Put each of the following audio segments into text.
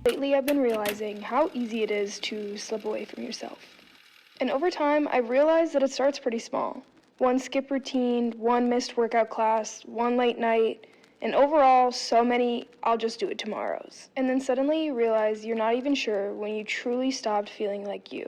Lately, I've been realizing how easy it is to slip away from yourself. And over time, I've realized that it starts pretty small. One skip routine, one missed workout class, one late night, and overall, so many I'll just do it tomorrows. And then suddenly you realize you're not even sure when you truly stopped feeling like you.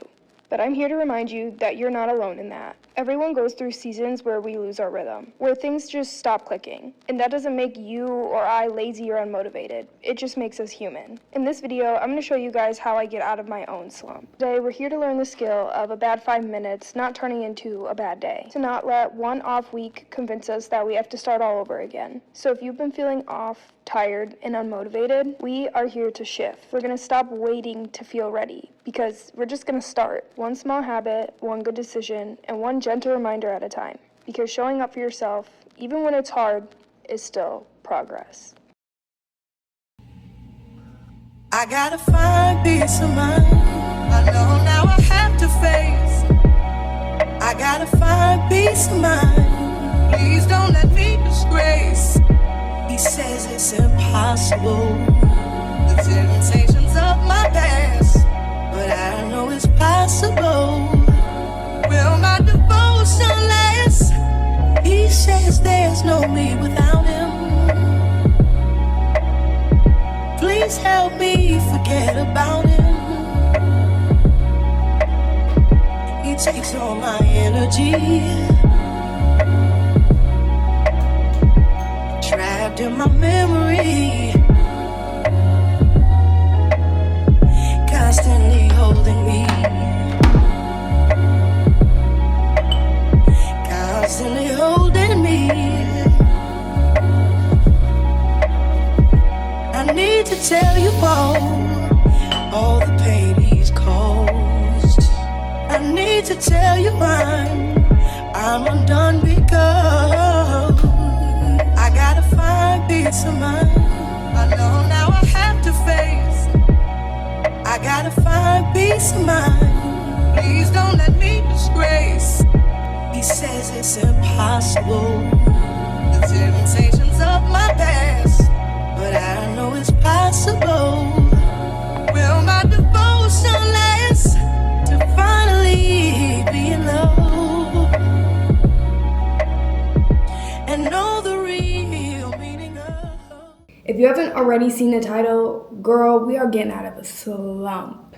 But I'm here to remind you that you're not alone in that. Everyone goes through seasons where we lose our rhythm, where things just stop clicking. And that doesn't make you or I lazy or unmotivated. It just makes us human. In this video, I'm going to show you guys how I get out of my own slump. Today, we're here to learn the skill of a bad 5 minutes not turning into a bad day. To not let one off week convince us that we have to start all over again. So if you've been feeling off, tired, and unmotivated, we are here to shift. We're going to stop waiting to feel ready, because we're just going to start. One small habit, one good decision, and one gentle reminder at a time. Because showing up for yourself, even when it's hard, is still progress. I gotta find peace of mind. I know now I have to face. I gotta find peace of mind. Please don't let me disgrace. He says it's impossible. The temptations of my past, but I know it's possible. Will my devotion last? He says there's no me without him. Please help me forget about him. He takes all my energy, trapped in my memory, constantly holding me, constantly holding me. I need to tell you all the pain he's caused. I need to tell you I'm undone because I gotta find peace of mind. I know now I have to face. I gotta find peace of mind. Please don't let me disgrace. He says it's impossible. The temptations of my past, but I know it's possible. Will my devotion last to finally be in love and know the real meaning of. If you haven't already seen the title, girl, we are getting out of a slump.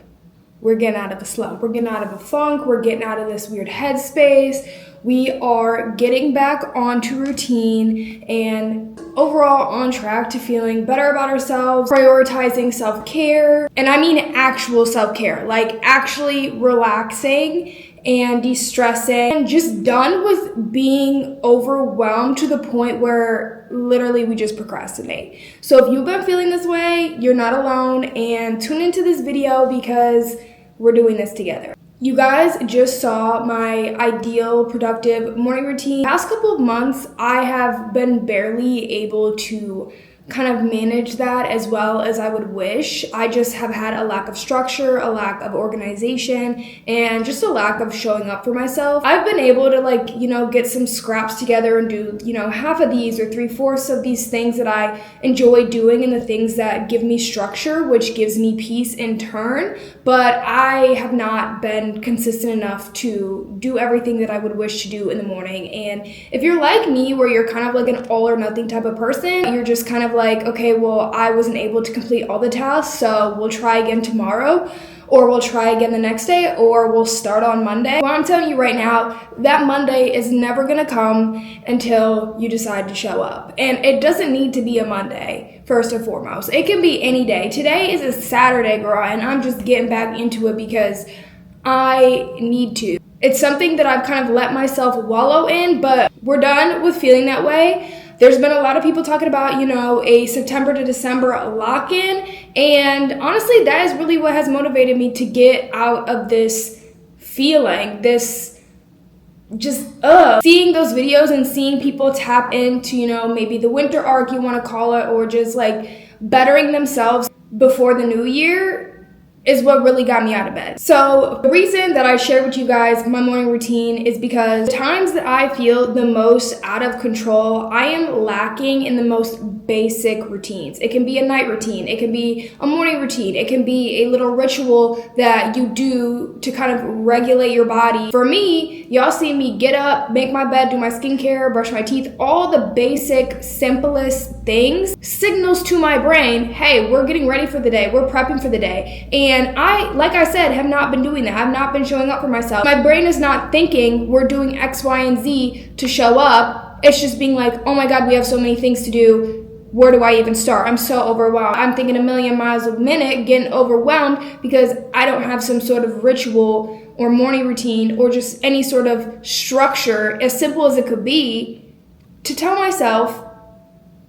We're getting out of a slump. We're getting out of a funk. We're getting out of this weird headspace. We are getting back onto routine and overall on track to feeling better about ourselves, prioritizing self-care. And I mean actual self-care, like actually relaxing and de-stressing, and just done with being overwhelmed to the point where literally we just procrastinate. So if you've been feeling this way, you're not alone, and tune into this video because we're doing this together. You guys just saw my ideal productive morning routine. The past couple of months, I have been barely able to kind of manage that as well as I would wish. I just have had a lack of structure, a lack of organization, and just a lack of showing up for myself. I've been able to get some scraps together and do, half of these or 3/4 of these things that I enjoy doing and the things that give me structure, which gives me peace in turn. But I have not been consistent enough to do everything that I would wish to do in the morning. And if you're like me, where you're kind of like an all or nothing type of person, you're just kind of like, okay, well, I wasn't able to complete all the tasks, so we'll try again tomorrow, or we'll try again the next day, or we'll start on Monday. Well, I'm telling you right now, that Monday is never gonna come until you decide to show up. And it doesn't need to be a Monday, first and foremost. It can be any day. Today is a Saturday, girl, and I'm just getting back into it because I need to. It's something that I've kind of let myself wallow in, but we're done with feeling that way. There's been a lot of people talking about, a September to December lock-in. And honestly, that is really what has motivated me to get out of this feeling, this just, seeing those videos and seeing people tap into, maybe the winter arc, you want to call it, or just like bettering themselves before the new year. is what really got me out of bed. So the reason that I share with you guys my morning routine is because the times that I feel the most out of control, I am lacking in the most basic routines. It can be a night routine, it can be a morning routine, it can be a little ritual that you do to kind of regulate your body. For me, y'all see me get up, make my bed, do my skincare, brush my teeth, all the basic, simplest things signals to my brain, hey, we're getting ready for the day, we're prepping for the day. And I, like I said, have not been doing that. I've not been showing up for myself. My brain is not thinking we're doing X, Y, and Z to show up. It's just being like, oh my God, we have so many things to do. Where do I even start? I'm so overwhelmed. I'm thinking a million miles a minute, getting overwhelmed because I don't have some sort of ritual or morning routine or just any sort of structure, as simple as it could be, to tell myself,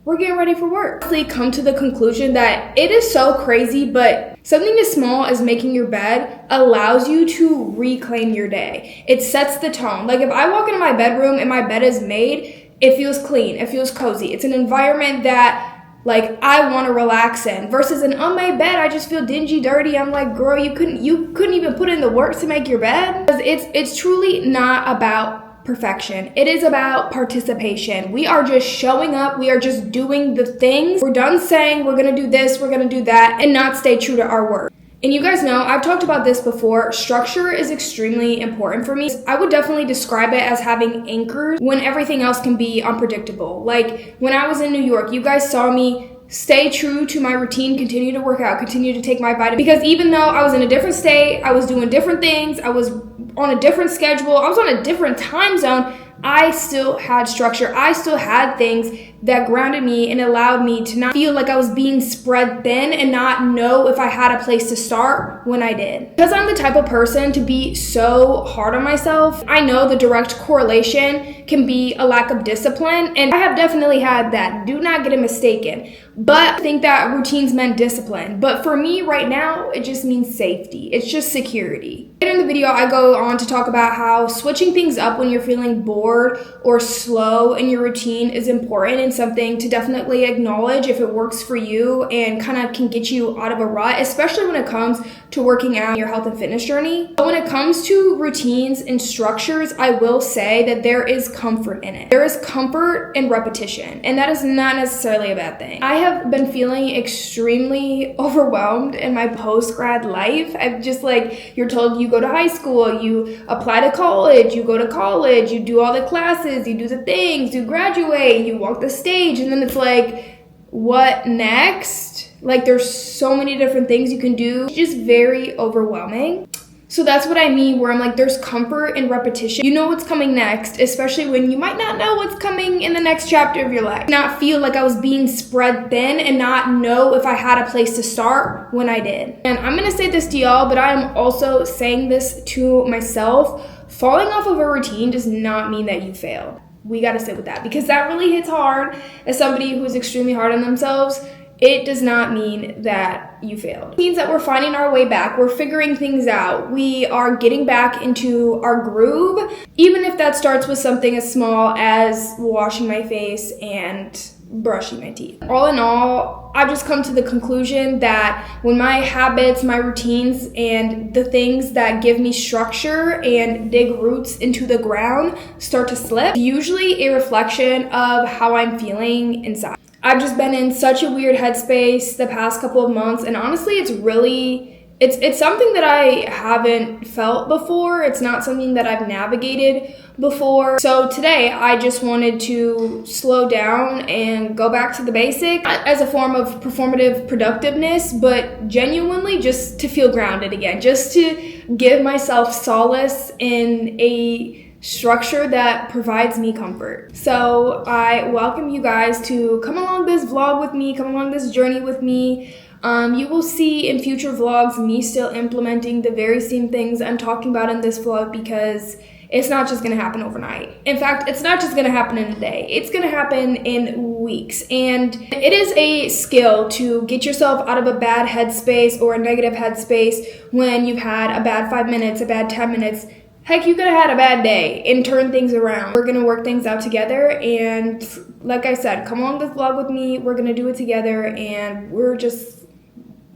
we're getting ready for work. I come to the conclusion that it is so crazy, but something as small as making your bed allows you to reclaim your day. It sets the tone. Like if I walk into my bedroom and my bed is made, it feels clean, it feels cozy. It's an environment that like I want to relax in versus an unmade bed. I just feel dingy, dirty. I'm like, girl, you couldn't even put in the work to make your bed. It's truly not about perfection. It is about participation. We are just showing up. We are just doing the things. We're done saying we're going to do this, we're going to do that, and not stay true to our word. And you guys know, I've talked about this before, structure is extremely important for me. I would definitely describe it as having anchors when everything else can be unpredictable. Like when I was in New York, you guys saw me stay true to my routine, continue to work out, continue to take my vitamins. Because even though I was in a different state, I was doing different things, I was on a different schedule, I was on a different time zone, I still had structure. I still had things that grounded me and allowed me to not feel like I was being spread thin and not know if I had a place to start when I did. Because I'm the type of person to be so hard on myself, I know the direct correlation can be a lack of discipline, and I have definitely had that. Do not get it mistaken. But I think that routines meant discipline. But for me right now, it just means safety. It's just security. In the video, I go on to talk about how switching things up when you're feeling bored or slow in your routine is important and something to definitely acknowledge if it works for you and kind of can get you out of a rut, especially when it comes to working out your health and fitness journey. But when it comes to routines and structures, I will say that there is comfort in it. There is comfort in repetition, and that is not necessarily a bad thing. I have been feeling extremely overwhelmed in my post-grad life. I've just like, you're told you go to high school, you apply to college, you go to college, you do all the classes, you do the things, you graduate, you walk the stage, and then it's like, what next? Like there's so many different things you can do. It's just very overwhelming. So that's what I mean where I'm like, there's comfort in repetition. You know what's coming next, especially when you might not know what's coming in the next chapter of your life. Not feel like I was being spread thin and not know if I had a place to start when I did. And I'm gonna say this to y'all, but I am also saying this to myself. Falling off of a routine does not mean that you failed. We gotta sit with that because that really hits hard as somebody who's extremely hard on themselves. It does not mean that you failed. It means that we're finding our way back. We're figuring things out. We are getting back into our groove, even if that starts with something as small as washing my face and brushing my teeth. All in all, I've just come to the conclusion that when my habits, my routines, and the things that give me structure and dig roots into the ground start to slip, usually a reflection of how I'm feeling inside. I've just been in such a weird headspace the past couple of months, and honestly, it's something that I haven't felt before. It's not something that I've navigated before. So today, I just wanted to slow down and go back to the basics, not as a form of performative productiveness, but genuinely just to feel grounded again, just to give myself solace in a structure that provides me comfort. So I welcome you guys to come along this vlog with me, come along this journey with me. You will see in future vlogs me still implementing the very same things I'm talking about in this vlog because it's not just gonna happen overnight. In fact, it's not just gonna happen in a day. It's gonna happen in weeks. And it is a skill to get yourself out of a bad headspace or a negative headspace when you've had a bad 5 minutes, a bad 10 minutes. Heck, you could have had a bad day and turn things around. We're gonna work things out together, and like I said, come along this vlog with me. We're gonna do it together, and we're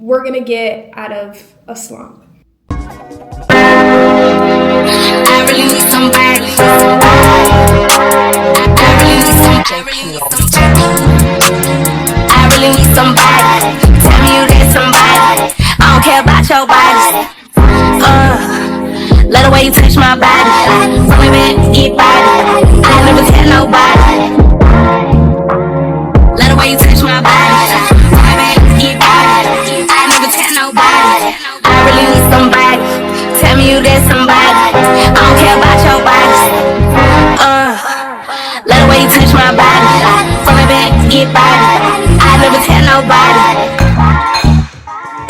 we're gonna get out of a slump. I really need somebody. I really need somebody. Tell me you that somebody. I don't care about your body. Let the way you touch my body. Women back, get body. I never tell nobody. Let the way you touch my body. Women back, get body. I never tell nobody. I really need somebody. Tell me you that somebody. I don't care about your body. Let the way you touch my body. Women back, get body. I never tell nobody.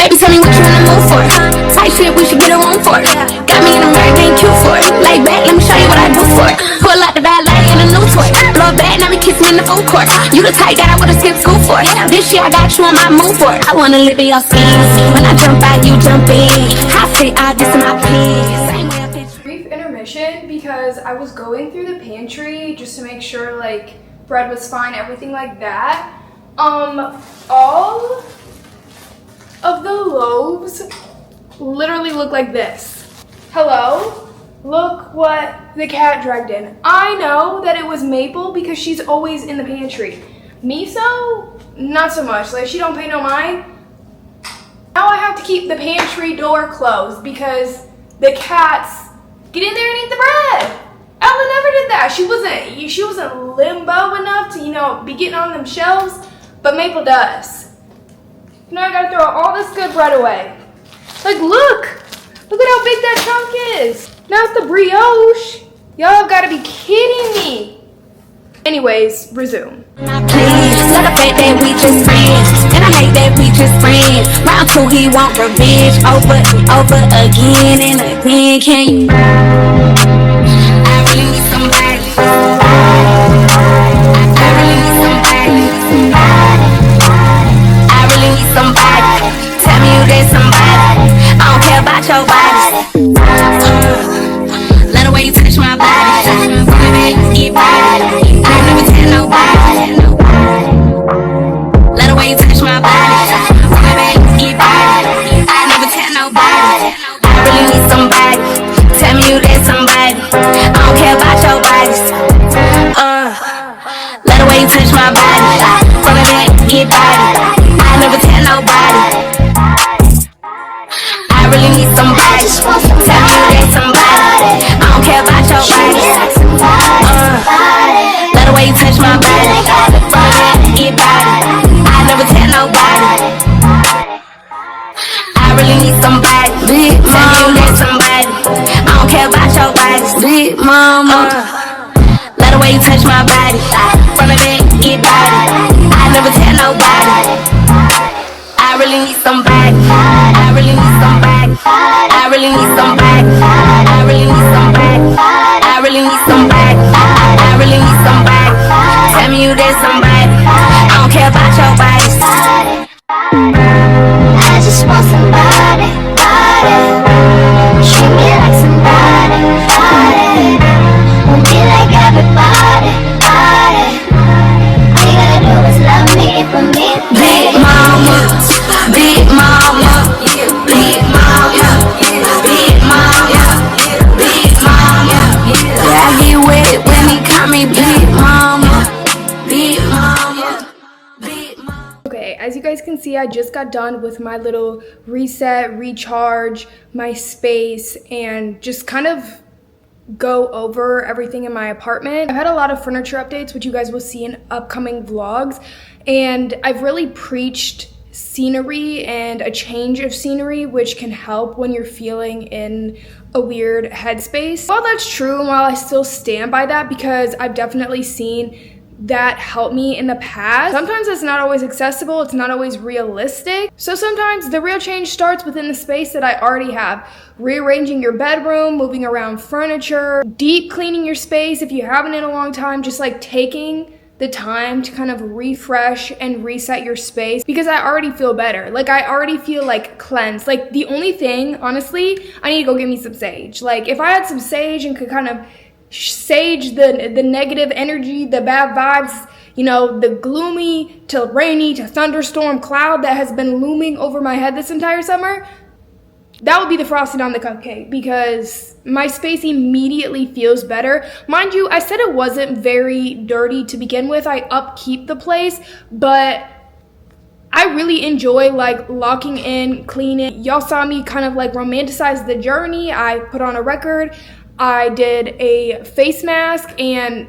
Baby, tell me what you in the mood for. Tight shit, we should get a room for. Got me in the mirror, getting cute for it. Lay back, let me show you what I do for it. Pull out the valet in a new toy. Blow back, now me kiss me in the food court. You the type that I would've skipped school for. This year I got you on my move for it. I wanna live in your skin. When I jump out, you jump in. I say I this in my pants. Brief intermission because I was going through the pantry just to make sure like bread was fine, everything like that. All of the loaves literally look like this. Hello? Look what the cat dragged in. I know that it was Maple because she's always in the pantry. Miso, not so much. Like, she don't pay no mind. Now I have to keep the pantry door closed because the cats get in there and eat the bread. Ella never did that. She wasn't limbo enough to, you know, be getting on them shelves, but Maple does. Now I gotta throw all this good bread away. Like, look at how big that chunk is. Now it's the brioche. Y'all gotta be kidding me. Anyways, resume. Please, let the fact that we just friends. And I hate that we just friends. Round two, he want revenge. Over and over again and again. Can you? I really need somebody. I really need somebody. I really need somebody. Tell me you that somebody. I don't care about your body. Let the way you touch my body. Get body. I never tell nobody. Let the way you touch my body. Get body. I never tell nobody. I really need somebody. Tell me you that somebody. I don't care about your body. Let the way you touch my body. Get body. I never tell nobody. I really need somebody. Tell me you that somebody. I don't care about your body. Let the way you touch my body. Get body. I never tell nobody. I really need somebody. Tell me you that somebody. I don't care about your body. Big mama. Let the way you touch my body. From the back, get body. I never tell nobody. I really need somebody. I really need somebody. I really need somebody. I really need somebody. I really need somebody. I really need somebody. Tell me you that somebody. I don't care about your body. I just want somebody. Treat me like somebody. Won't be like everybody. All you gotta do is love me for me. Big mama. Big mama, big mama, big mama, big mama. Yeah, I get wet when he call me big mama, big mama, big mama. Okay, as you guys can see, I just got done with my little reset, recharge, my space, and just kind of go over everything in my apartment. I've had a lot of furniture updates, which you guys will see in upcoming vlogs, and I've really preached scenery and a change of scenery, which can help when you're feeling in a weird headspace. While that's true, and while I still stand by that because I've definitely seen that help me in the past, sometimes it's not always accessible, it's not always realistic. So sometimes the real change starts within the space that I already have. Rearranging your bedroom, moving around furniture, deep cleaning your space if you haven't in a long time, just like taking the time to kind of refresh and reset your space, because I already feel better. Like, I already feel like cleansed. Like, the only thing, honestly, I need to go get me some sage. Like, if I had some sage and could kind of sage the negative energy, the bad vibes, you know, the gloomy to rainy to thunderstorm cloud that has been looming over my head this entire summer, that would be the frosting on the cupcake, because my space immediately feels better. Mind you, I said it wasn't very dirty to begin with. I upkeep the place, but I really enjoy like locking in, cleaning. Y'all saw me kind of like romanticize the journey. I put on a record, I did a face mask, and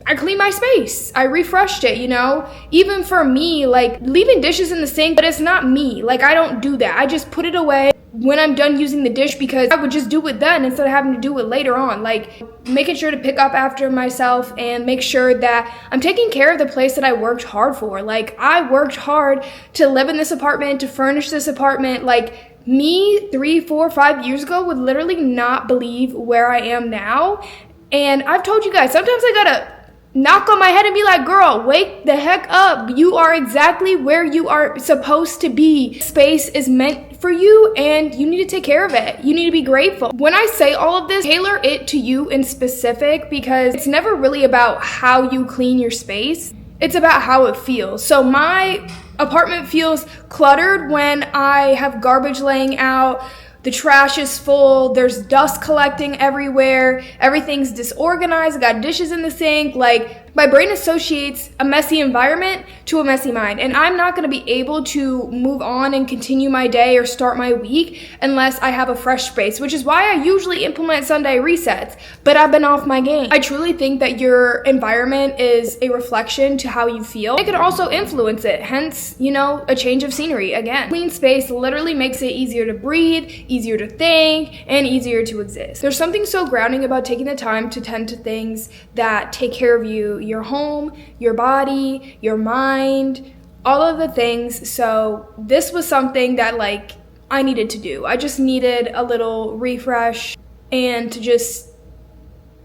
I cleaned my space. I refreshed it, you know? Even for me, like leaving dishes in the sink, but it's not me. Like I don't do that. I just put it away when I'm done using the dish, because I would just do it then instead of having to do it later on. Like making sure to pick up after myself and make sure that I'm taking care of the place that I worked hard for. Like I worked hard to live in this apartment, to furnish this apartment. Like me 3, 4, 5 years ago would literally not believe where I am now. And I've told you guys, sometimes I gotta knock on my head and be like, girl, wake the heck up. You are exactly where you are supposed to be. Space is meant for you and you need to take care of it. You need to be grateful. When I say all of this, tailor it to you in specific, because it's never really about how you clean your space. It's about how it feels. So my apartment feels cluttered when I have garbage laying out. The trash is full, there's dust collecting everywhere, everything's disorganized, I got dishes in the sink. Like, my brain associates a messy environment to a messy mind, and I'm not gonna be able to move on and continue my day or start my week unless I have a fresh space, which is why I usually implement Sunday resets, but I've been off my game. I truly think that your environment is a reflection to how you feel. It can also influence it, hence, you know, a change of scenery. Again, clean space literally makes it easier to breathe, easier to think, and easier to exist. There's something so grounding about taking the time to tend to things that take care of you, your home, your body, your mind, all of the things. So this was something that like I needed to do. I just needed a little refresh and to just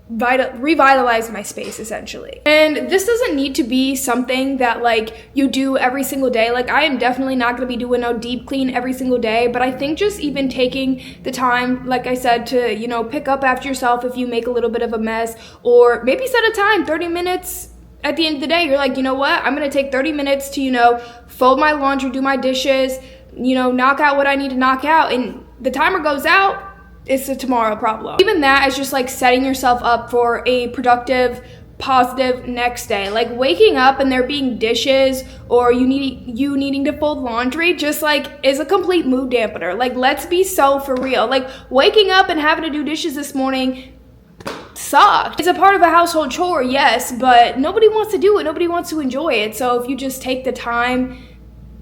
revitalize my space essentially. And this doesn't need to be something that like you do every single day. Like I am definitely not going to be doing no deep clean every single day, but I think just even taking the time, like I said, to, you know, pick up after yourself if you make a little bit of a mess, or maybe set a time, 30 minutes at the end of the day. You're like, you know what, I'm going to take 30 minutes to, you know, fold my laundry, do my dishes, you know, knock out what I need to knock out, and the timer goes out, it's a tomorrow problem. Even that is just like setting yourself up for a productive, positive next day. Like waking up and there being dishes or you needing to fold laundry just like is a complete mood dampener. Like let's be so for real. Like waking up and having to do dishes this morning sucked. It's a part of a household chore, yes, but nobody wants to do it. Nobody wants to enjoy it. So if you just take the time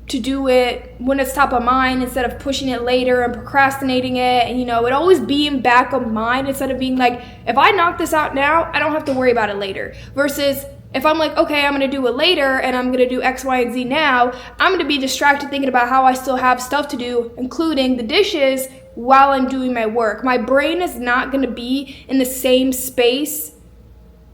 to do it when it's top of mind instead of pushing it later and procrastinating it, and you know, it always being back of mind instead of being like, if I knock this out now, I don't have to worry about it later. Versus if I'm like, okay, I'm gonna do it later and I'm gonna do X, Y, and Z now, I'm gonna be distracted thinking about how I still have stuff to do, including the dishes, while I'm doing my work. My brain is not gonna be in the same space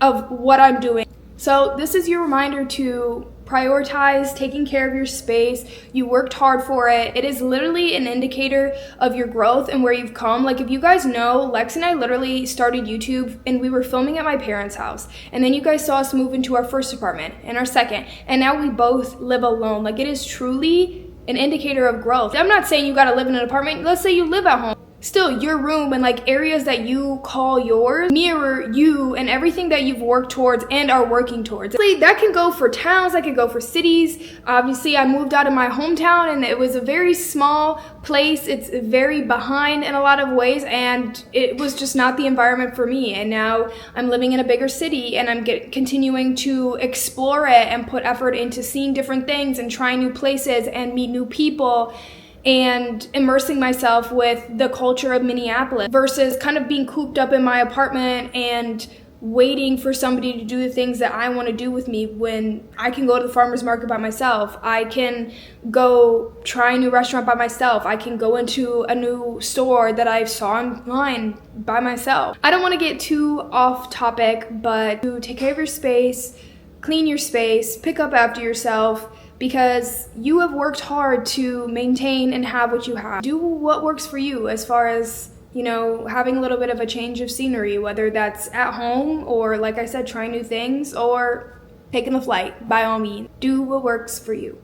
of what I'm doing. So this is your reminder to prioritize taking care of your space. You worked hard for it. It is literally an indicator of your growth and where you've come. Like if you guys know, Lex and I literally started YouTube and we were filming at my parents' house. And then you guys saw us move into our first apartment and our second. And now we both live alone. Like it is truly an indicator of growth. I'm not saying you gotta live in an apartment. Let's say you live at home. Still, your room and like areas that you call yours mirror you and everything that you've worked towards and are working towards. That can go for towns, that can go for cities. Obviously, I moved out of my hometown and it was a very small place. It's very behind in a lot of ways and it was just not the environment for me. And now I'm living in a bigger city and I'm continuing to explore it and put effort into seeing different things and trying new places and meet new people and immersing myself with the culture of Minneapolis versus kind of being cooped up in my apartment and waiting for somebody to do the things that I want to do with me when I can go to the farmer's market by myself. I can go try a new restaurant by myself. I can go into a new store that I saw online by myself. I don't want to get too off topic, but to take care of your space, clean your space, pick up after yourself, because you have worked hard to maintain and have what you have. Do what works for you as far as, you know, having a little bit of a change of scenery, whether that's at home or, like I said, trying new things, or taking the flight, by all means. Do what works for you.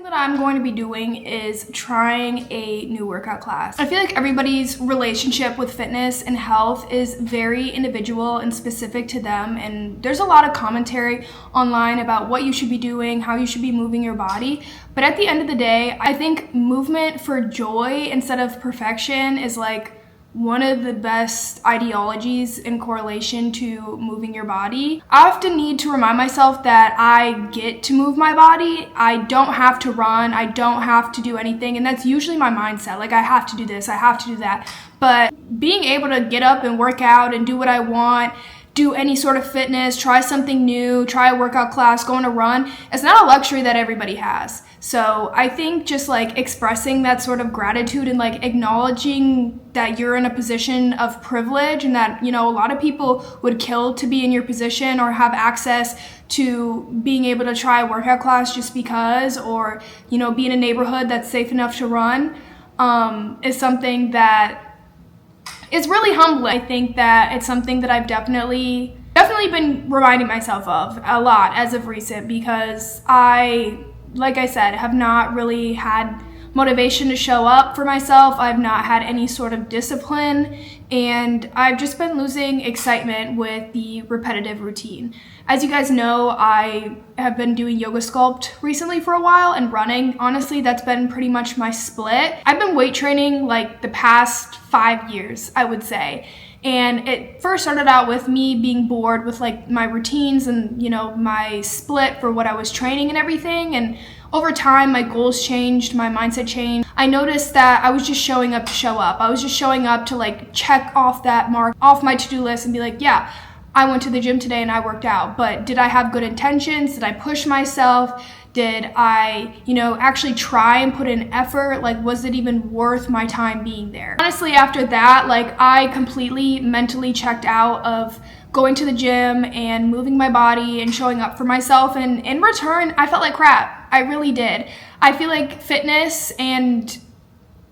That I'm going to be doing is trying a new workout class. I feel like everybody's relationship with fitness and health is very individual and specific to them, and there's a lot of commentary online about what you should be doing, how you should be moving your body. But at the end of the day, I think movement for joy instead of perfection is like one of the best ideologies in correlation to moving your body. I often need to remind myself that I get to move my body. I don't have to run. I don't have to do anything. And that's usually my mindset. Like, I have to do this, I have to do that. But being able to get up and work out and do what I want, do any sort of fitness, try something new, try a workout class, go on a run, it's not a luxury that everybody has. So I think just like expressing that sort of gratitude and like acknowledging that you're in a position of privilege and that, you know, a lot of people would kill to be in your position or have access to being able to try a workout class just because, or, you know, be in a neighborhood that's safe enough to run, is something that is really humbling. I think that it's something that I've definitely been reminding myself of a lot as of recent, because like I said, have not really had motivation to show up for myself. I've not had any sort of discipline, and I've just been losing excitement with the repetitive routine. As you guys know, I have been doing yoga sculpt recently for a while, and running. Honestly, that's been pretty much my split. I've been weight training like the past 5 years, I would say. And it first started out with me being bored with like my routines and, you know, my split for what I was training and everything. And over time, my goals changed, my mindset changed. I noticed that I was just showing up to show up. I was just showing up to like check off that mark off my to-do list and be like, yeah, I went to the gym today and I worked out. But did I have good intentions? Did I push myself? Did I, you know, actually try and put in effort? Like, was it even worth my time being there? Honestly, after that, like, I completely mentally checked out of going to the gym and moving my body and showing up for myself. And in return, I felt like crap. I really did. I feel like fitness and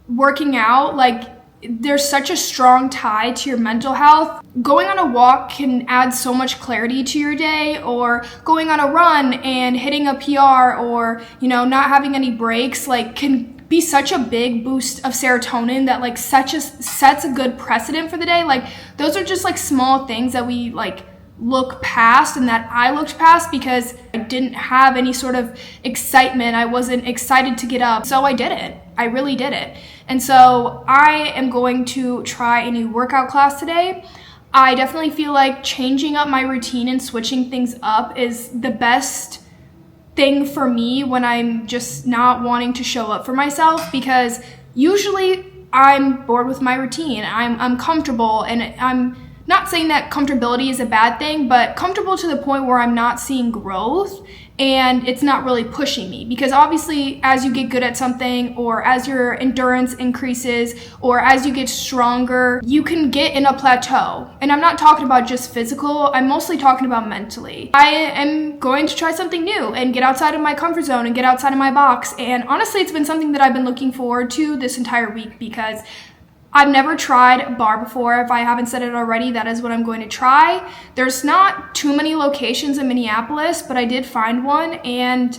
working out, like, there's such a strong tie to your mental health. Going on a walk can add so much clarity to your day, or going on a run and hitting a PR, or, you know, not having any breaks, like, can be such a big boost of serotonin that like sets a good precedent for the day. Like, those are just like small things that we like look past, and that I looked past because I didn't have any sort of excitement. I wasn't excited to get up, so I did it. I really did it. And so I am going to try a new workout class today. I definitely feel like changing up my routine and switching things up is the best thing for me when I'm just not wanting to show up for myself, because usually I'm bored with my routine. I'm comfortable, and I'm not saying that comfortability is a bad thing, but comfortable to the point where I'm not seeing growth and it's not really pushing me. Because obviously, as you get good at something, or as your endurance increases, or as you get stronger, you can get in a plateau. And I'm not talking about just physical, I'm mostly talking about mentally. I am going to try something new and get outside of my comfort zone and get outside of my box. And honestly, it's been something that I've been looking forward to this entire week, because I've never tried bar before. If I haven't said it already, that is what I'm going to try. There's not too many locations in Minneapolis, but I did find one, and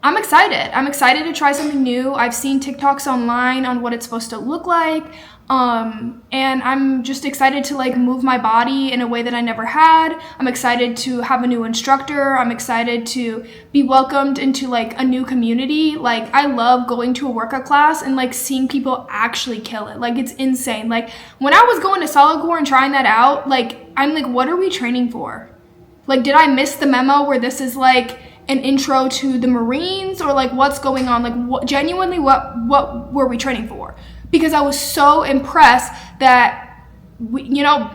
I'm excited. I'm excited to try something new. I've seen TikToks online on what it's supposed to look like. And I'm just excited to like move my body in a way that I never had. I'm excited to have a new instructor. I'm excited to be welcomed into like a new community. Like, I love going to a workout class and like seeing people actually kill it. Like, it's insane. Like, when I was going to Solid Core and trying that out, like, I'm like, what are we training for? Like, did I miss the memo where this is like an intro to the Marines, or like what's going on? Like, genuinely, what were we training for? Because I was so impressed that,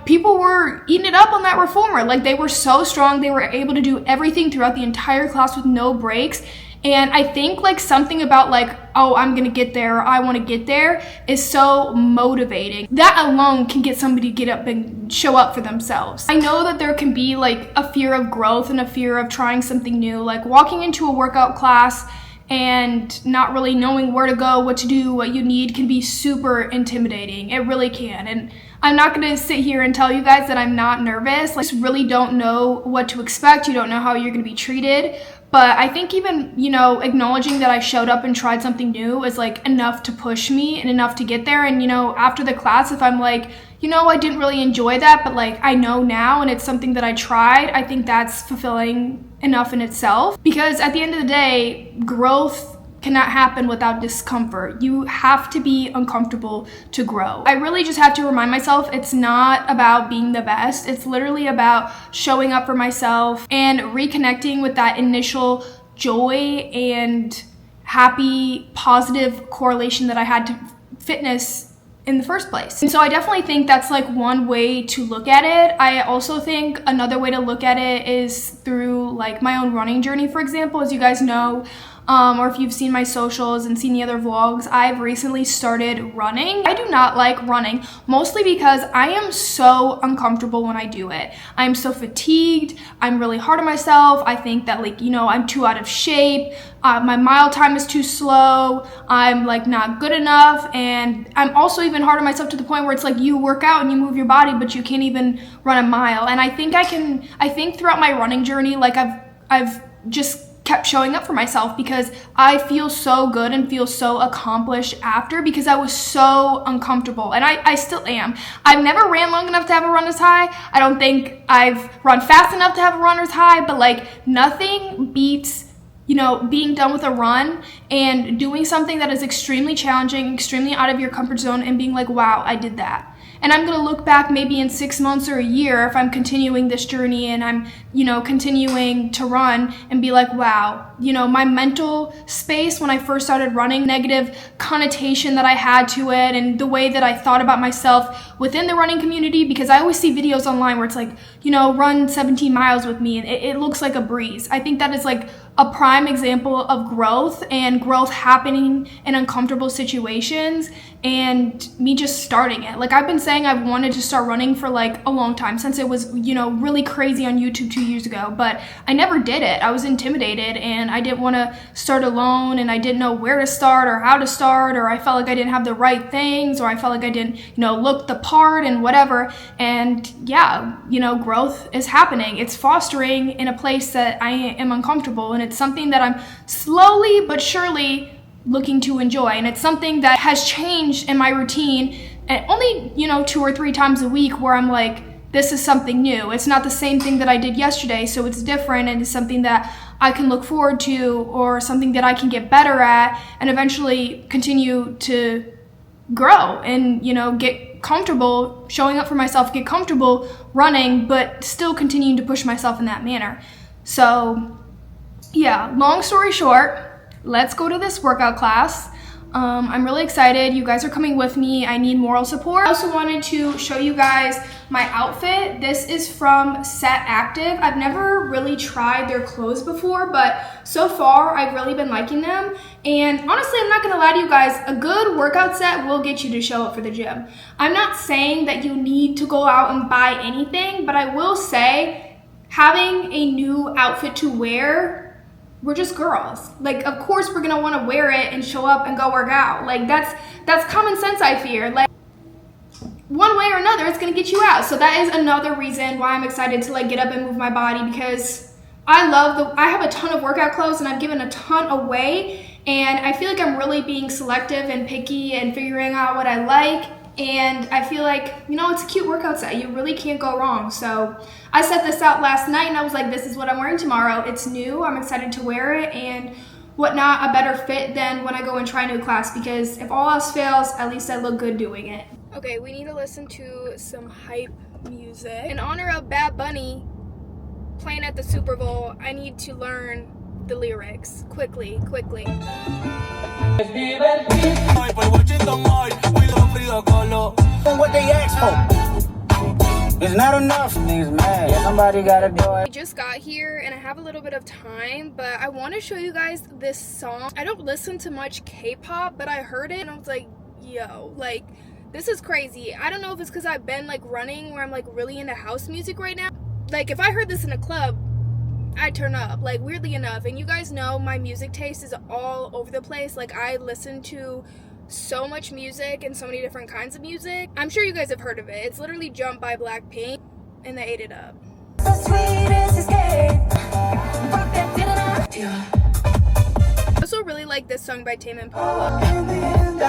people were eating it up on that reformer. Like, they were so strong. They were able to do everything throughout the entire class with no breaks. And I think like something about like, oh, I'm going to get there, or I want to get there, is so motivating. That alone can get somebody to get up and show up for themselves. I know that there can be like a fear of growth and a fear of trying something new, like walking into a workout class and not really knowing where to go, what to do, what you need can be super intimidating. It really can. And I'm not gonna sit here and tell you guys that I'm not nervous. Like, you just really don't know what to expect. You don't know how you're gonna be treated. But I think even, you know, acknowledging that I showed up and tried something new is like enough to push me and enough to get there. And, you know, after the class, if I'm like, you know, I didn't really enjoy that, but like I know now and it's something that I tried, I think that's fulfilling enough in itself. Because at the end of the day, growth cannot happen without discomfort. You have to be uncomfortable to grow. I really just have to remind myself it's not about being the best. It's literally about showing up for myself and reconnecting with that initial joy and happy, positive correlation that I had to fitness in the first place. And so I definitely think that's like one way to look at it. I also think another way to look at it is through like my own running journey, for example. As you guys know, or if you've seen my socials and seen the other vlogs, I've recently started running. I do not like running, mostly because I am so uncomfortable when I do it. I'm so fatigued. I'm really hard on myself. I think that, like, you know, I'm too out of shape. My mile time is too slow. I'm like not good enough. And I'm also even hard on myself to the point where it's like you work out and you move your body, but you can't even run a mile. And I think throughout my running journey, like I've just kept showing up for myself because I feel so good and feel so accomplished after, because I was so uncomfortable, and I still am. I've never ran long enough to have a runner's high. I don't think I've run fast enough to have a runner's high, but like nothing beats, you know, being done with a run and doing something that is extremely challenging, extremely out of your comfort zone, and being like, wow, I did that. And I'm gonna look back maybe in 6 months or a year if I'm continuing this journey and I'm, you know, continuing to run, and be like, wow, you know, my mental space when I first started running, negative connotation that I had to it, and the way that I thought about myself within the running community, because I always see videos online where it's like, you know, run 17 miles with me, and it looks like a breeze. I think that is like a prime example of growth, and growth happening in uncomfortable situations, and me just starting it. Like, I've been saying I've wanted to start running for like a long time, since it was, you know, really crazy on YouTube 2 years ago, but I never did it. I was intimidated, and I didn't want to start alone, and I didn't know where to start or how to start, or I felt like I didn't have the right things, or I felt like I didn't, you know, look the part and whatever. And yeah, you know, growth is happening. It's fostering in a place that I am uncomfortable, and it's something that I'm slowly but surely looking to enjoy. And it's something that has changed in my routine, and only, you know, 2 or 3 times a week where I'm like, this is something new. It's not the same thing that I did yesterday, so it's different, and it's something that I can look forward to, or something that I can get better at, and eventually continue to grow and, you know, get comfortable showing up for myself, get comfortable running, but still continuing to push myself in that manner. So yeah, long story short, let's go to this workout class. I'm really excited. You guys are coming with me. I need moral support. I also wanted to show you guys my outfit. This is from Set Active. I've never really tried their clothes before, but so far I've really been liking them. And honestly, I'm not gonna lie to you guys, a good workout set will get you to show up for the gym. I'm not saying that you need to go out and buy anything, but I will say having a new outfit to wear, we're just girls. Like, of course we're gonna wanna wear it and show up and go work out. Like, that's common sense, I fear. Like, one way or another, it's gonna get you out. So that is another reason why I'm excited to like get up and move my body, because I have a ton of workout clothes and I've given a ton away, and I feel like I'm really being selective and picky and figuring out what I like. And I feel like, you know, it's a cute workout set. You really can't go wrong. So I set this out last night and I was like, this is what I'm wearing tomorrow. It's new. I'm excited to wear it, and whatnot, a better fit than when I go and try a new class, because if all else fails, at least I look good doing it. Okay, we need to listen to some hype music. In honor of Bad Bunny playing at the Super Bowl, I need to learn the lyrics quickly. What they ask for? It's not enough. Niggas mad. Somebody gotta do it. I just got here and I have a little bit of time, but I want to show you guys this song. I don't listen to much K-pop, but I heard it and I was like, yo, like, this is crazy. I don't know if it's because I've been like running where I'm like really into house music right now. Like, if I heard this in a club, I turn up, like, weirdly enough. And you guys know my music taste is all over the place. Like, I listen to so much music and so many different kinds of music. I'm sure you guys have heard of it. It's literally Jump by Blackpink, and they ate it up. The sweetest escape. I also really like this song by Tame Impala. In the end,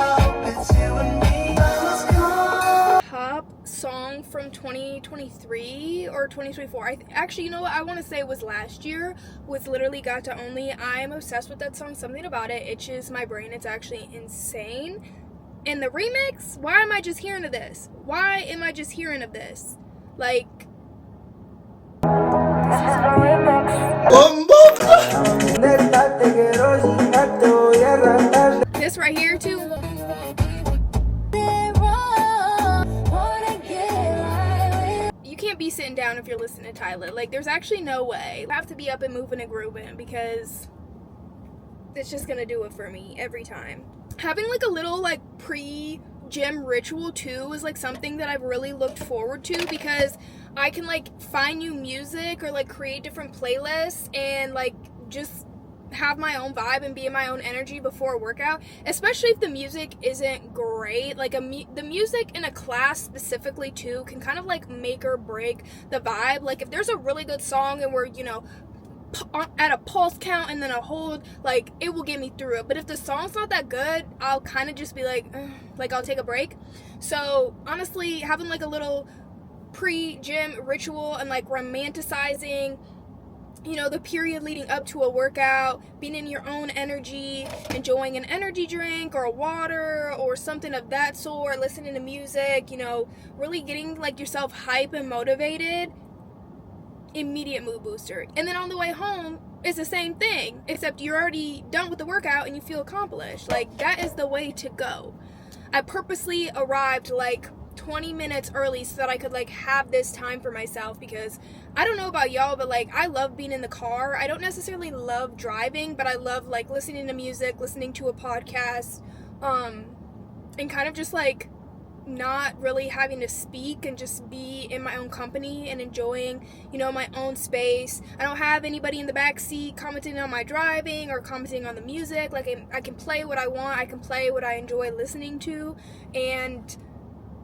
it's you and me. Pop song from 2023 or 2024. Actually, you know what? I want to say it was last year with literally Got to Only. I am obsessed with that song. Something about it itches my brain. It's actually insane. And the remix, why am I just hearing of this? Why am I just hearing of this? Like, this right here too. You can't be sitting down if you're listening to Tyler. Like, there's actually no way. I have to be up and moving and grooving because it's just gonna do it for me every time. Having like a little like pre-gym ritual too is like something that I've really looked forward to, because I can like find new music or like create different playlists and like just have my own vibe and be in my own energy before a workout, especially if the music isn't great. Like the music in a class specifically too can kind of like make or break the vibe. Like if there's a really good song and we're, you know, at a pulse count and then a hold, like it will get me through it. But if the song's not that good, I'll kind of just be like I'll take a break. So honestly, having like a little pre-gym ritual and like romanticizing, you know, the period leading up to a workout, being in your own energy, enjoying an energy drink or a water or something of that sort, listening to music, you know, really getting like yourself hype and motivated, immediate mood booster. And then on the way home, it's the same thing, except you're already done with the workout and you feel accomplished. Like, that is the way to go. I purposely arrived like 20 minutes early so that I could like have this time for myself, because I don't know about y'all, but like I love being in the car. I don't necessarily love driving, but I love like listening to music, listening to a podcast, and kind of just like not really having to speak and just be in my own company and enjoying, you know, my own space. I don't have anybody in the back seat commenting on my driving or commenting on the music. Like I can play what I want. I can play what I enjoy listening to, and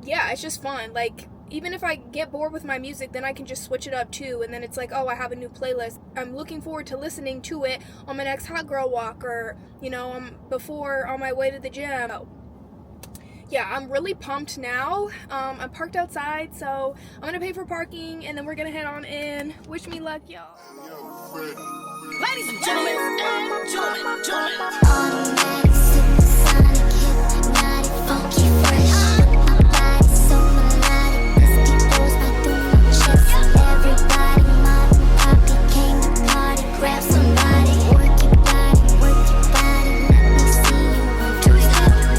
yeah, it's just fun. Like, even if I get bored with my music, then I can just switch it up too, and then it's like, oh, I have a new playlist. I'm looking forward to listening to it on my next hot girl walk, or, you know, before on my way to the gym. Yeah, I'm really pumped now. I'm parked outside, so I'm gonna pay for parking, and then we're gonna head on in. Wish me luck, y'all. Ladies and gentlemen, Automatic, supersonic, hypnotic, funky, fresh. My body so melodic, this beat goes right through my chest. Everybody, mom and poppy came to party. Grab somebody, work your body, let me see you work your body.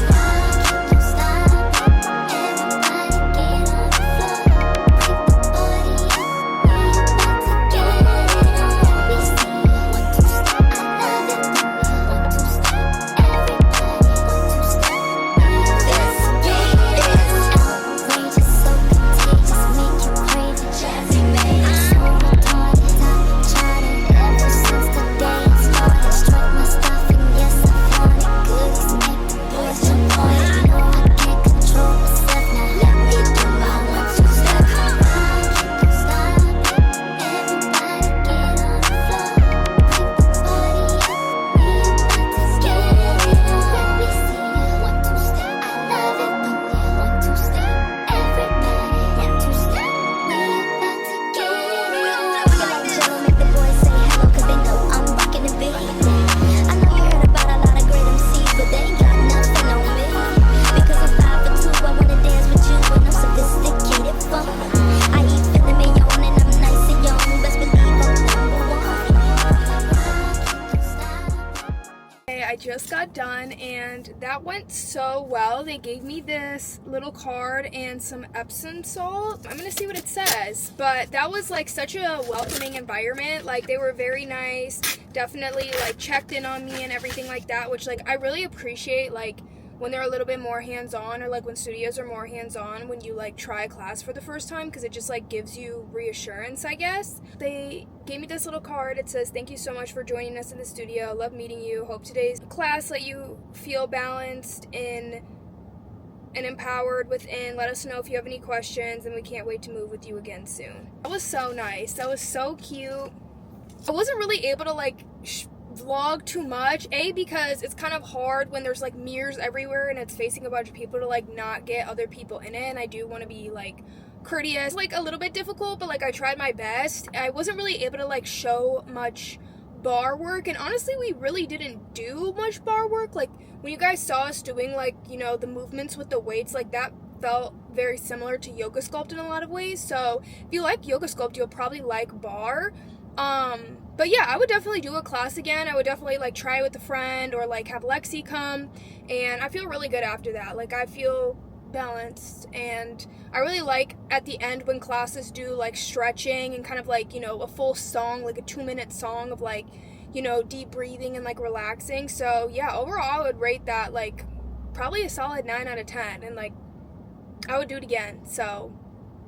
Don't stop, everybody get on the floor. Pick the party up, we about to get it on. Let me see you want to stop. I love it when you want to stop. Everybody want to stop. This beat is outrageous, so contagious, make you crazy. Jazzy baby, so retarded, I've charted ever since the day it started. Strike my stuff and yes I flaunt it. Goodies make the boys jump on it. You know I can't control myself, now let me do my 1, 2 step. Don't stop, everybody get on the floor. Pick the party up, we about to get it on. Let me see you 1, 2 step. I love it when you 1, 2 step. Everybody 1, 2 step. We about to get it on. Gentlemen, the boys say hello 'cause they know I'm rocking the beat. I know you heard about a lot of great MCs, but they ain't got nothing on me. Because I'm 5 for 2, I wanna dance with you and I'm sophisticated fun. I eat filet mignon and I'm nice and young. Best believe I'm #1. Hey, I just got done and that went so well. They gave me this little card and some Epsom salt. I'm gonna see what it says, but that was like such a welcoming environment. Like, they were very nice, definitely like checked in on me and everything like that, which like I really appreciate. Like, when they're a little bit more hands-on, or like when studios are more hands-on when you like try a class for the first time, because it just like gives you reassurance, I guess. They gave me this little card. It says, "Thank you so much for joining us in the studio. Love meeting you. Hope today's class let you feel balanced in and empowered within. Let us know if you have any questions, and we can't wait to move with you again soon." That was so nice. That was so cute. I wasn't really able to like vlog too much, because it's kind of hard when there's like mirrors everywhere and it's facing a bunch of people to like not get other people in it, and I do want to be like courteous. Like a little bit difficult, but like I tried my best. I wasn't really able to like show much bar work, and honestly we really didn't do much bar work. Like when you guys saw us doing like, you know, the movements with the weights, like that felt very similar to yoga sculpt in a lot of ways. So if you like yoga sculpt, you'll probably like bar. But yeah, I would definitely do a class again. I would definitely like try it with a friend, or like have Lexie come, and I feel really good after that. Like I feel balanced, and I really like at the end when classes do like stretching and kind of like, you know, a full song, like a 2-minute song of like, you know, deep breathing and like relaxing. So yeah, overall I would rate that like probably a solid 9 out of 10, and like I would do it again. So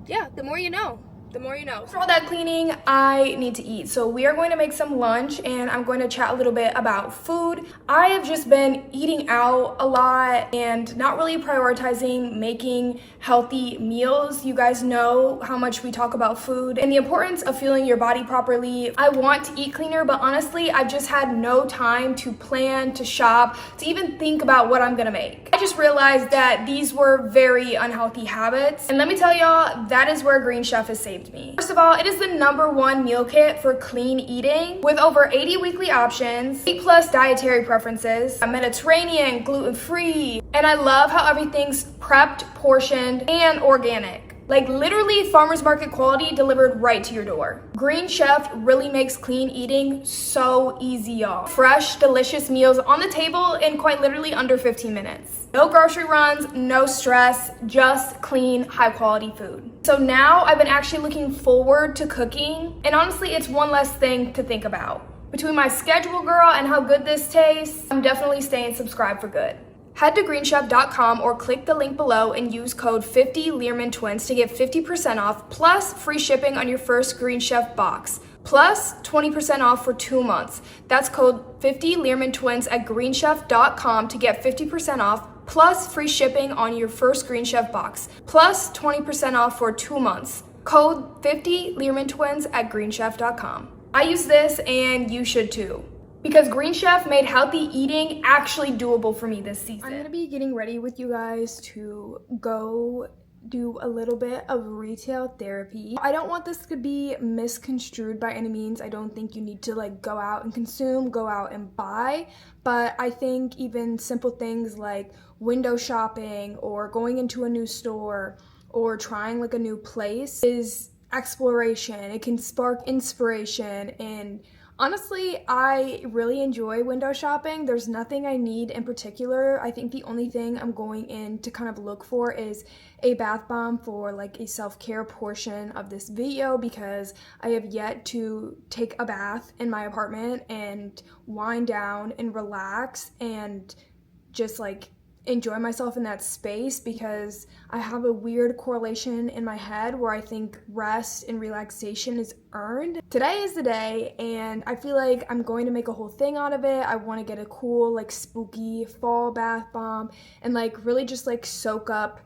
yeah, the more you know. The more you know. For all that cleaning, I need to eat. So we are going to make some lunch, and I'm going to chat a little bit about food. I have just been eating out a lot and not really prioritizing making healthy meals. You guys know how much we talk about food and the importance of fueling your body properly. I want to eat cleaner, but honestly, I've just had no time to plan, to shop, to even think about what I'm gonna make. I just realized that these were very unhealthy habits. And let me tell y'all, that is where Green Chef has saved me. First of all, it is the #1 meal kit for clean eating with over 80 weekly options, 8+ dietary preferences, Mediterranean, gluten-free, and I love how everything's prepped, portioned, and organic. Like literally farmers market quality delivered right to your door. Green Chef really makes clean eating so easy, y'all. Fresh, delicious meals on the table in quite literally under 15 minutes. No grocery runs, no stress, just clean, high quality food. So now I've been actually looking forward to cooking, and honestly, it's one less thing to think about. Between my schedule, girl, and how good this tastes, I'm definitely staying subscribed for good. Head to greenchef.com or click the link below and use code 50LearmanTwins to get 50% off plus free shipping on your first Green Chef box, plus 20% off for 2 months. That's code 50LearmanTwins at greenchef.com to get 50% off plus free shipping on your first Green Chef box, plus 20% off for 2 months. Code 50LearmanTwins at greenchef.com. I use this and you should too, because Green Chef made healthy eating actually doable for me this season. I'm gonna be getting ready with you guys to go do a little bit of retail therapy. I don't want this to be misconstrued by any means. I don't think you need to like go out and consume, go out and buy, but I think even simple things like window shopping or going into a new store or trying like a new place is exploration. It can spark inspiration, and honestly, I really enjoy window shopping. There's nothing I need in particular. I think the only thing I'm going in to kind of look for is a bath bomb for like a self-care portion of this video, because I have yet to take a bath in my apartment and wind down and relax and just like enjoy myself in that space, because I have a weird correlation in my head where I think rest and relaxation is earned. Today is the day, and I feel like I'm going to make a whole thing out of it. I want to get a cool like spooky fall bath bomb and like really just like soak up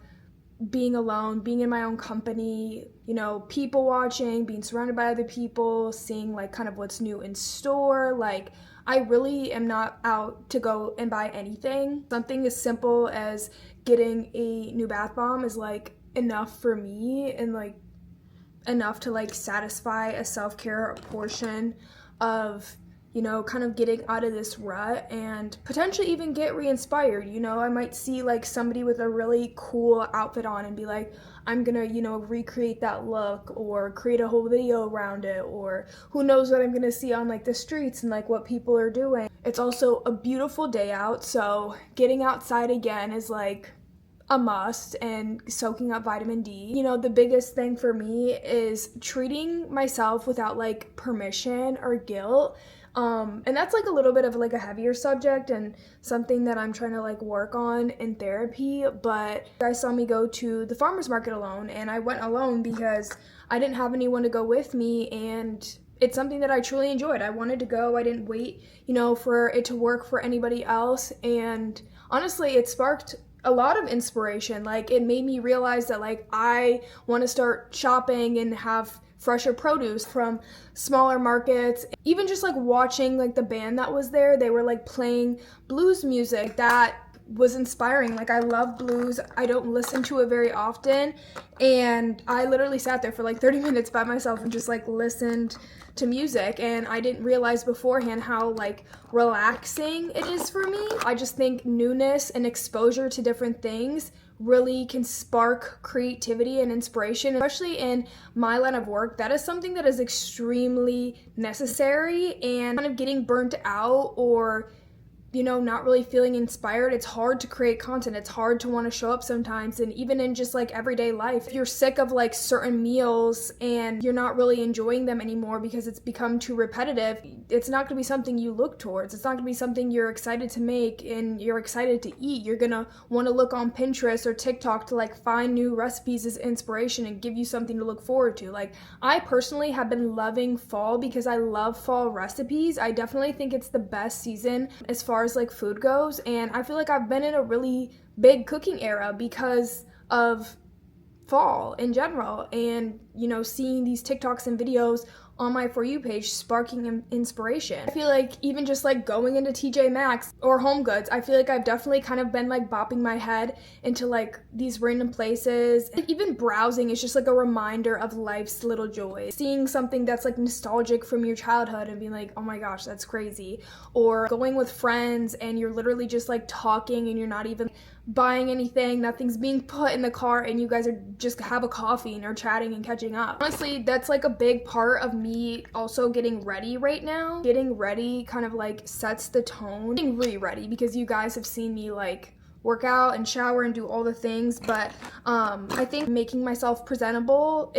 being alone, being in my own company, you know, people watching, being surrounded by other people, seeing like kind of what's new in store. Like I really am not out to go and buy anything. Something as simple as getting a new bath bomb is like enough for me, and like enough to like satisfy a self-care portion of, you know, kind of getting out of this rut and potentially even get re-inspired. You know, I might see like somebody with a really cool outfit on and be like, I'm gonna, you know, recreate that look or create a whole video around it, or who knows what I'm gonna see on like the streets and like what people are doing. It's also a beautiful day out, so getting outside again is like a must, and soaking up vitamin D. You know, the biggest thing for me is treating myself without like permission or guilt. And that's like a little bit of like a heavier subject and something that I'm trying to like work on in therapy. But you guys saw me go to the farmer's market alone, and I went alone because I didn't have anyone to go with me, and it's something that I truly enjoyed. I wanted to go. I didn't wait, for it to work for anybody else. And honestly, it sparked a lot of inspiration. Like, it made me realize that like I want to start shopping and have fresher produce from smaller markets. Even just like watching like the band that was there, they were like playing blues music that was inspiring. Like, I love blues. I don't listen to it very often, and I literally sat there for like 30 minutes by myself and just like listened to music, and I didn't realize beforehand how like relaxing it is for me. I just think newness and exposure to different things really can spark creativity and inspiration, especially in my line of work. That is something that is extremely necessary, and kind of getting burnt out or not really feeling inspired, it's hard to create content. It's hard to want to show up sometimes. And even in just like everyday life, if you're sick of like certain meals and you're not really enjoying them anymore because it's become too repetitive, it's not going to be something you look towards. It's not going to be something you're excited to make and you're excited to eat. You're going to want to look on Pinterest or TikTok to like find new recipes as inspiration and give you something to look forward to. Like, I personally have been loving fall because I love fall recipes. I definitely think it's the best season as far as like food goes, and I feel like I've been in a really big cooking era because of fall in general, and seeing these TikToks and videos on my For You page sparking inspiration. I feel like even just like going into TJ Maxx or Home Goods, I feel like I've definitely kind of been like bopping my head into like these random places. Like, even browsing is just like a reminder of life's little joys. Seeing something that's like nostalgic from your childhood and being like, oh my gosh, that's crazy. Or going with friends and you're literally just like talking and you're not even buying anything, nothing's being put in the cart, and you guys are just have a coffee and are chatting and catching up. Honestly, that's like a big part of me also getting ready right now. Getting ready kind of like sets the tone. Getting re-ready, because you guys have seen me like work out and shower and do all the things, but I think making myself presentable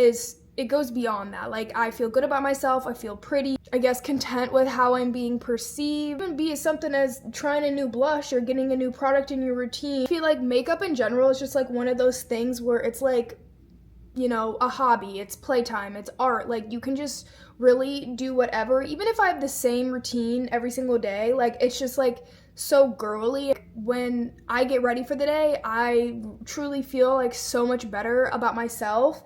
it goes beyond that. Like, I feel good about myself, I feel pretty, I guess content with how I'm being perceived. Even be as something as trying a new blush or getting a new product in your routine. I feel like makeup in general is just like one of those things where it's like, a hobby, it's playtime, it's art. Like, you can just really do whatever. Even if I have the same routine every single day, like, it's just like so girly. When I get ready for the day, I truly feel like so much better about myself.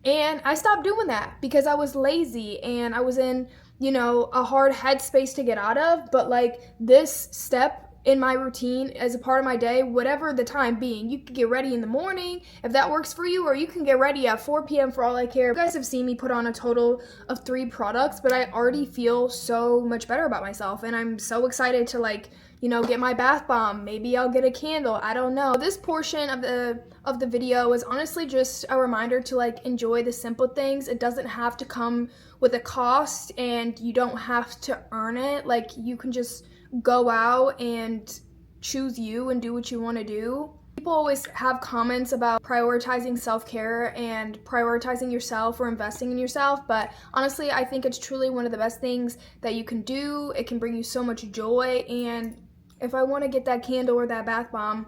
And I stopped doing that because I was lazy and I was in, a hard headspace to get out of. But like, this step in my routine as a part of my day, whatever the time being, you can get ready in the morning if that works for you, or you can get ready at 4 p.m. for all I care. You guys have seen me put on a total of 3 products, but I already feel so much better about myself, and I'm so excited to like, get my bath bomb. Maybe I'll get a candle. I don't know. This portion of the video is honestly just a reminder to like enjoy the simple things. It doesn't have to come with a cost, and you don't have to earn it. Like, you can just go out and choose you and do what you want to do. People always have comments about prioritizing self-care and prioritizing yourself or investing in yourself, but honestly, I think it's truly one of the best things that you can do. It can bring you so much joy, and if I want to get that candle or that bath bomb,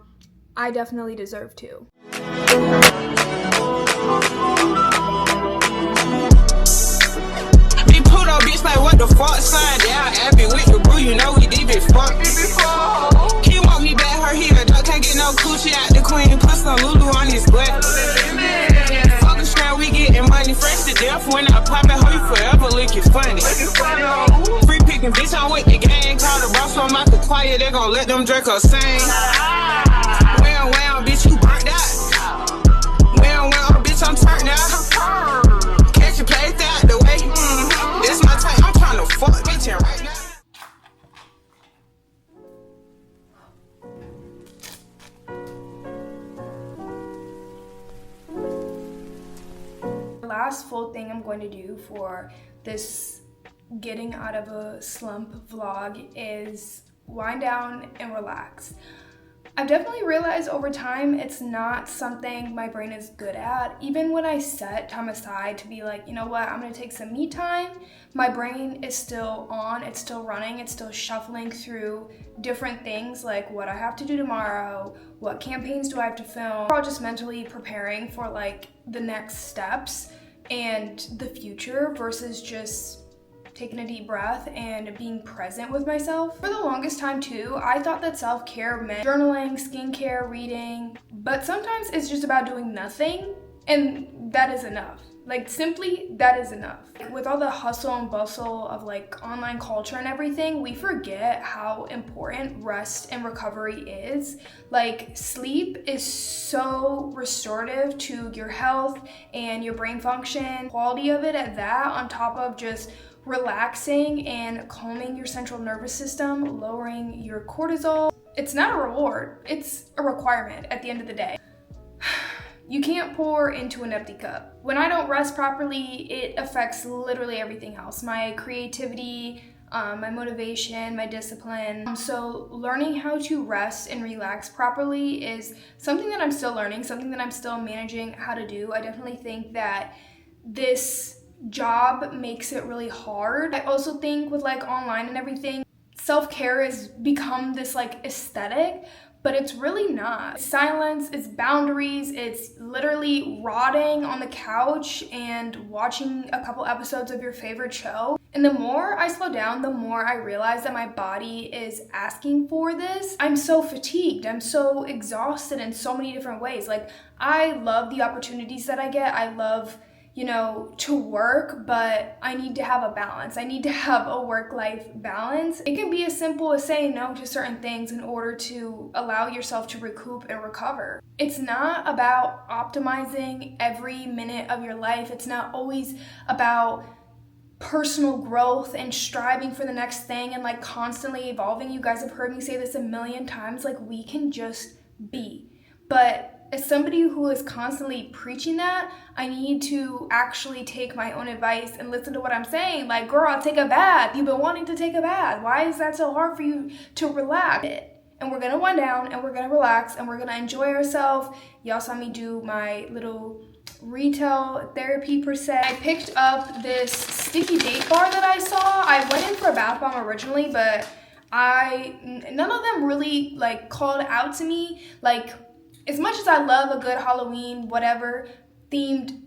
I definitely deserve to. Be put on bitch like what the fuck, sign down, Abby with the boo, we deep as fuck. He want me back, her here, dog can't get no coochie out the queen, put some Lulu on his butt. Fuck a strap, we getting money, fresh to death, when I pop it, hoe you forever looking funny. Free picking, bitch, I'm with the gang, call the boss from out the quiet, they gon' let them drink or sing. Well, bitch, you burnt out. Well, bitch, I'm turned out. Catch your place out the way. This my time, I'm trying to fuck bitch right now. The last full thing I'm going to do for this getting out of a slump vlog is wind down and relax. I've definitely realized over time it's not something my brain is good at. Even when I set time aside to be like, you know what, I'm gonna take some me time, my brain is still on, it's still running, it's still shuffling through different things like what I have to do tomorrow, what campaigns do I have to film, or just mentally preparing for like the next steps and the future versus just taking a deep breath and being present with myself. For the longest time too, I thought that self-care meant journaling, skincare, reading, but sometimes it's just about doing nothing, and that is enough. Like, simply, that is enough. With all the hustle and bustle of like online culture and everything, we forget how important rest and recovery is. Like, sleep is so restorative to your health and your brain function. Quality of it at that, on top of just relaxing and calming your central nervous system, lowering your cortisol. It's not a reward, it's a requirement at the end of the day. You can't pour into an empty cup. When I don't rest properly, it affects literally everything else. My creativity, my motivation, my discipline. So learning how to rest and relax properly is something that I'm still learning, something that I'm still managing how to do. I definitely think that this job makes it really hard. I also think with like online and everything, self-care has become this like aesthetic, but it's really not. It's silence, it's boundaries, it's literally rotting on the couch and watching a couple episodes of your favorite show. And the more I slow down, the more I realize that my body is asking for this. I'm so fatigued, I'm so exhausted in so many different ways. Like, I love the opportunities that I get. I love, you know, to work, but I need to have a balance. I need to have a work-life balance. It can be as simple as saying no to certain things in order to allow yourself to recoup and recover. It's not about optimizing every minute of your life. It's not always about personal growth and striving for the next thing and like constantly evolving. You guys have heard me say this a million times, like, we can just be. But as somebody who is constantly preaching that, I need to actually take my own advice and listen to what I'm saying. Like, girl, take a bath. You've been wanting to take a bath. Why is that so hard for you to relax? And we're gonna wind down and we're gonna relax and we're gonna enjoy ourselves. Y'all saw me do my little retail therapy per se. I picked up this sticky date bar that I saw. I went in for a bath bomb originally, but none of them really like called out to me. Like, as much as I love a good Halloween, whatever, themed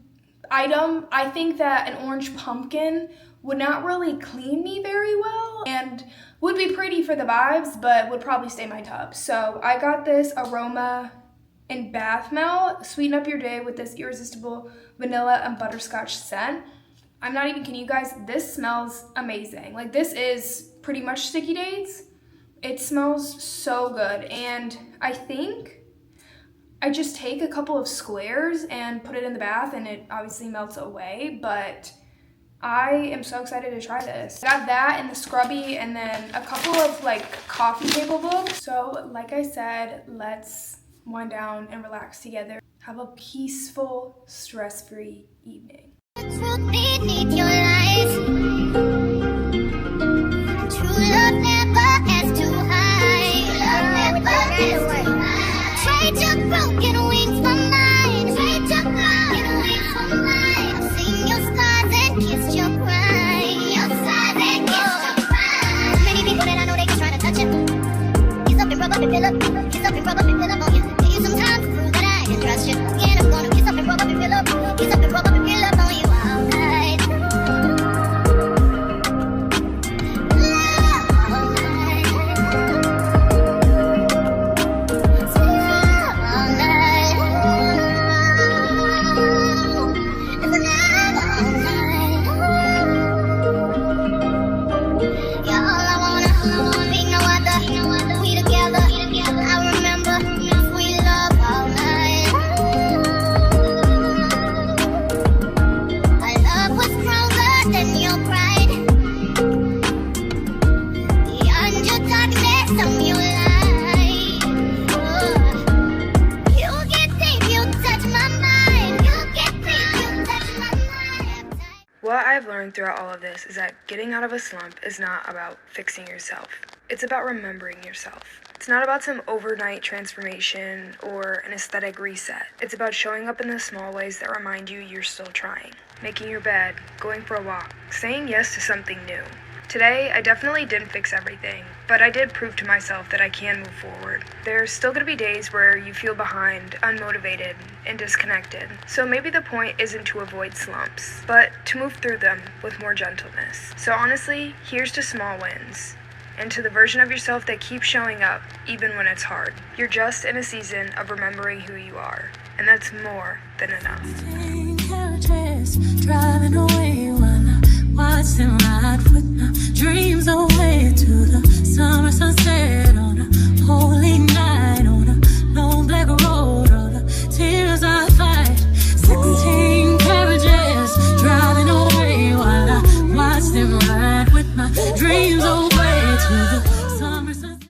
item, I think that an orange pumpkin would not really clean me very well and would be pretty for the vibes, but would probably stay in my tub. So I got this aroma and bath melt, sweeten up your day with this irresistible vanilla and butterscotch scent. I'm not even kidding you guys, this smells amazing. Like, this is pretty much sticky dates. It smells so good, and I think I just take a couple of squares and put it in the bath and it obviously melts away, but I am so excited to try this. I got that and the scrubby and then a couple of like coffee table books. So like I said, let's wind down and relax together. Have a peaceful, stress-free evening. Truth beneath your lies. True love never has to hide. Love never has to hide. Trade your broken wings for mine. Trade your broken wings for mine. I've seen your scars and kissed your crying. Your scars and kissed your crying. Many people that I know, they just trying to touch it. Kiss up and rub up and fill up. Kiss up and rub up and fill up on you. Give you some time to prove that I can trust you. Again, I'm gonna kiss up and rub up and fill up. Kiss up and rub up and fill up on you all night. What I've learned throughout all of this is that getting out of a slump is not about fixing yourself. It's about remembering yourself. It's not about some overnight transformation or an aesthetic reset. It's about showing up in the small ways that remind you you're still trying. Making your bed, going for a walk, saying yes to something new. Today, I definitely didn't fix everything, but I did prove to myself that I can move forward. There's still gonna be days where you feel behind, unmotivated, and disconnected. So maybe the point isn't to avoid slumps, but to move through them with more gentleness. So honestly, here's to small wins. And to the version of yourself that keeps showing up, even when it's hard. You're just in a season of remembering who you are, and that's more than enough. Driving away while I watch them ride with my dreams away to the summer sunset on a holy